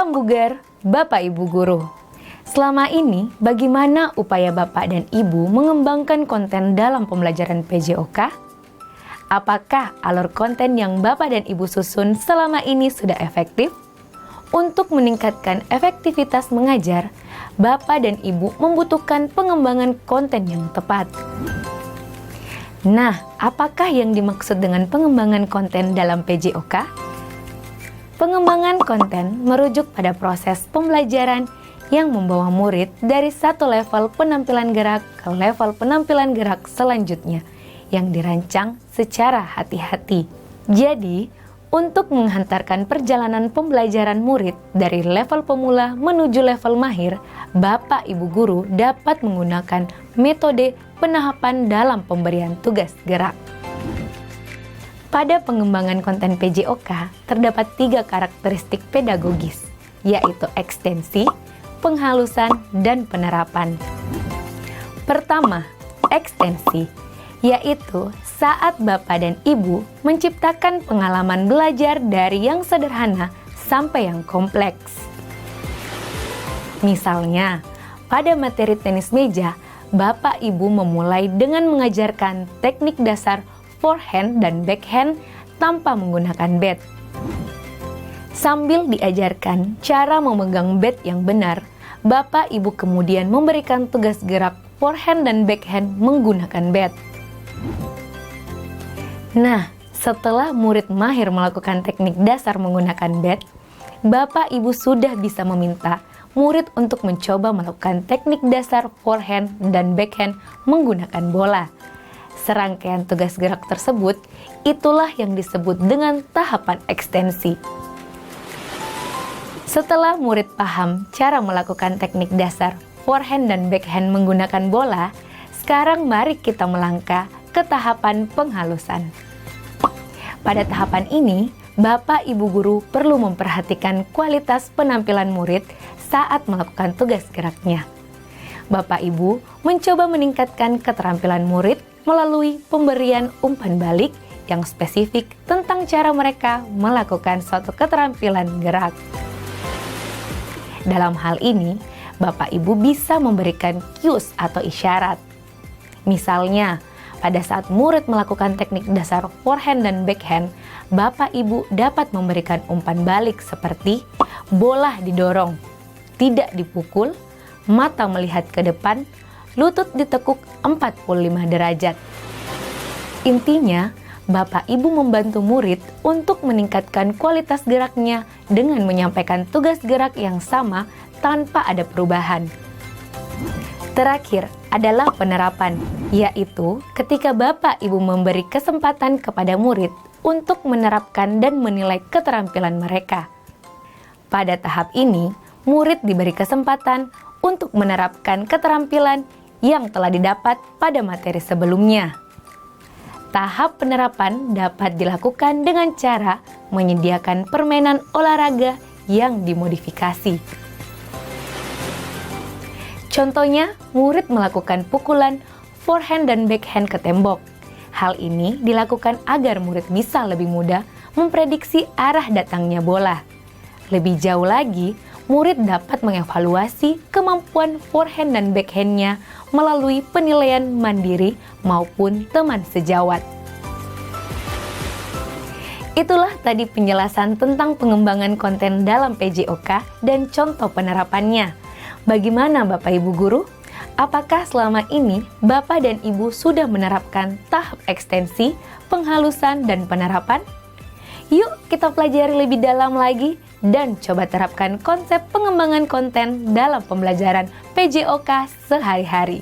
Salam bugar, Bapak Ibu Guru. Selama ini, bagaimana upaya Bapak dan Ibu mengembangkan konten dalam pembelajaran PJOK? Apakah alur konten yang Bapak dan Ibu susun selama ini sudah efektif? Untuk meningkatkan efektivitas mengajar, Bapak dan Ibu membutuhkan pengembangan konten yang tepat. Nah, apakah yang dimaksud dengan pengembangan konten dalam PJOK? Pengembangan konten merujuk pada proses pembelajaran yang membawa murid dari satu level penampilan gerak ke level penampilan gerak selanjutnya yang dirancang secara hati-hati. Jadi, untuk menghantarkan perjalanan pembelajaran murid dari level pemula menuju level mahir, Bapak Ibu Guru dapat menggunakan metode penahapan dalam pemberian tugas gerak. Pada pengembangan konten PJOK, terdapat 3 karakteristik pedagogis, yaitu ekstensi, penghalusan, dan penerapan. Pertama, ekstensi, yaitu saat Bapak dan Ibu menciptakan pengalaman belajar dari yang sederhana sampai yang kompleks. Misalnya, pada materi tenis meja, Bapak Ibu memulai dengan mengajarkan teknik dasar forehand dan backhand tanpa menggunakan bat. Sambil diajarkan cara memegang bat yang benar, Bapak Ibu kemudian memberikan tugas gerak forehand dan backhand menggunakan bat. Nah, setelah murid mahir melakukan teknik dasar menggunakan bat, Bapak Ibu sudah bisa meminta murid untuk mencoba melakukan teknik dasar forehand dan backhand menggunakan bola. Serangkaian tugas gerak tersebut, itulah yang disebut dengan tahapan ekstensi. Setelah murid paham cara melakukan teknik dasar forehand dan backhand menggunakan bola, sekarang mari kita melangkah ke tahapan penghalusan. Pada tahapan ini, Bapak Ibu Guru perlu memperhatikan kualitas penampilan murid saat melakukan tugas geraknya. Bapak Ibu mencoba meningkatkan keterampilan murid melalui pemberian umpan balik yang spesifik tentang cara mereka melakukan suatu keterampilan gerak. Dalam hal ini, Bapak Ibu bisa memberikan cues atau isyarat. Misalnya, pada saat murid melakukan teknik dasar forehand dan backhand, Bapak Ibu dapat memberikan umpan balik seperti bola didorong, tidak dipukul, mata melihat ke depan, lutut ditekuk 45 derajat. Intinya, Bapak Ibu membantu murid untuk meningkatkan kualitas geraknya dengan menyampaikan tugas gerak yang sama tanpa ada perubahan. Terakhir adalah penerapan, yaitu ketika Bapak Ibu memberi kesempatan kepada murid untuk menerapkan dan menilai keterampilan mereka. Pada tahap ini, murid diberi kesempatan untuk menerapkan keterampilan yang telah didapat pada materi sebelumnya. Tahap penerapan dapat dilakukan dengan cara menyediakan permainan olahraga yang dimodifikasi. Contohnya, murid melakukan pukulan forehand dan backhand ke tembok. Hal ini dilakukan agar murid bisa lebih mudah memprediksi arah datangnya bola. Lebih jauh lagi, murid dapat mengevaluasi kemampuan forehand dan backhandnya melalui penilaian mandiri maupun teman sejawat. Itulah tadi penjelasan tentang pengembangan konten dalam PJOK dan contoh penerapannya. Bagaimana Bapak Ibu Guru? Apakah selama ini Bapak dan Ibu sudah menerapkan tahap ekstensi, penghalusan, dan penerapan? Yuk kita pelajari lebih dalam lagi dan coba terapkan konsep pengembangan konten dalam pembelajaran PJOK sehari-hari.